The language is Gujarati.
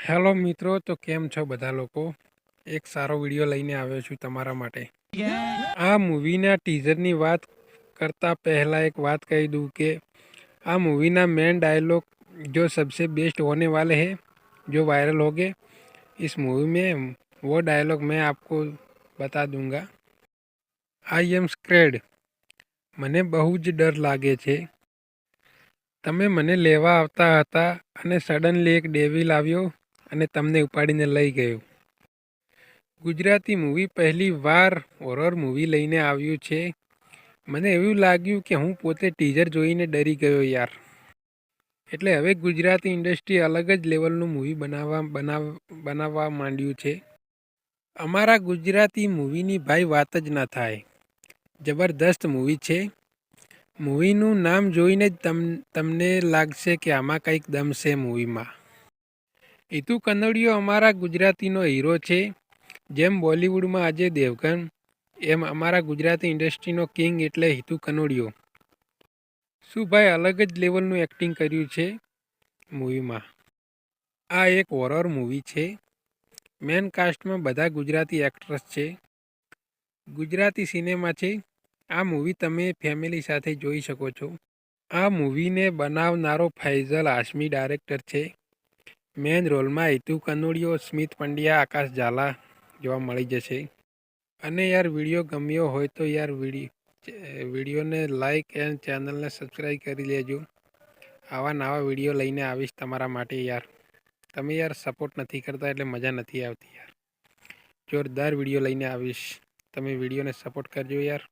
હેલો મિત્રો, તો કેમ છો બધા લોકો? એક સારો વિડીયો લઈને આવ્યો છું તમારા માટે. આ મૂવીના ટીઝરની વાત કરતા પહેલાં એક વાત કહી दूं કે આ मूवीना मेन डायलॉग जो सबसे बेस्ट होने वाले हैं, जो वायरल हो गए इस मूवी में, वो डायलॉग मैं आपको बता दूंगा। आई एम स्क्रेड, મને બહુ જ ડર લાગે છે. તમે મને લેવા આવતા હતા અને સડનલી એક ડેવિલ આવ્યો અને તમને ઉપાડીને લઈ ગયો. ગુજરાતી મૂવી પહેલી વાર હોરર મૂવી લઈને આવ્યું છે. મને એવું લાગ્યું કે હું પોતે ટીઝર જોઈને ડરી ગયો યાર. એટલે હવે ગુજરાતી ઇન્ડસ્ટ્રી અલગ જ લેવલનું મૂવી બનાવવા માંડ્યું છે. અમારા ગુજરાતી મૂવીની ભાઈ વાત જ ના થાય. જબરદસ્ત મૂવી છે. મૂવીનું નામ જોઈને જ તમને લાગશે કે આમાં કંઈક દમ છે મૂવીમાં. હિતુ કનોડિયો અમારા ગુજરાતીનો હીરો છે. જેમ બોલિવૂડમાં અજય દેવગન, એમ અમારા ગુજરાતી ઇન્ડસ્ટ્રીનો કિંગ એટલે હિતુ કનોડિયો. શું ભાઈ અલગ જ લેવલનું એક્ટિંગ કર્યું છે મૂવીમાં. આ એક હોરર મૂવી છે. મેન કાસ્ટમાં બધા ગુજરાતી એક્ટ્રેસ છે. ગુજરાતી સિનેમા છે. આ મૂવી તમે ફેમિલી સાથે જોઈ શકો છો. આ મૂવીને બનાવનારો ફૈઝલ હાશમી ડાયરેક્ટર છે. મેન રોલમાં હિતુ કનોડિયો, સ્મિત પંડ્યા, આકાશ ઝાલા જોવા મળી જશે. અને યાર વિડીયો ગમ્યો હોય તો યાર વિડીયોને લાઈક એન્ડ ચેનલને સબસ્ક્રાઈબ કરી લેજો. આવા નવા વિડીયો લઈને આવીશ તમારા માટે યાર. તમે યાર સપોર્ટ નથી કરતા એટલે મજા નથી આવતી યાર. જોરદાર વિડીયો લઈને આવીશ. તમે વિડીયોને સપોર્ટ કરજો યાર.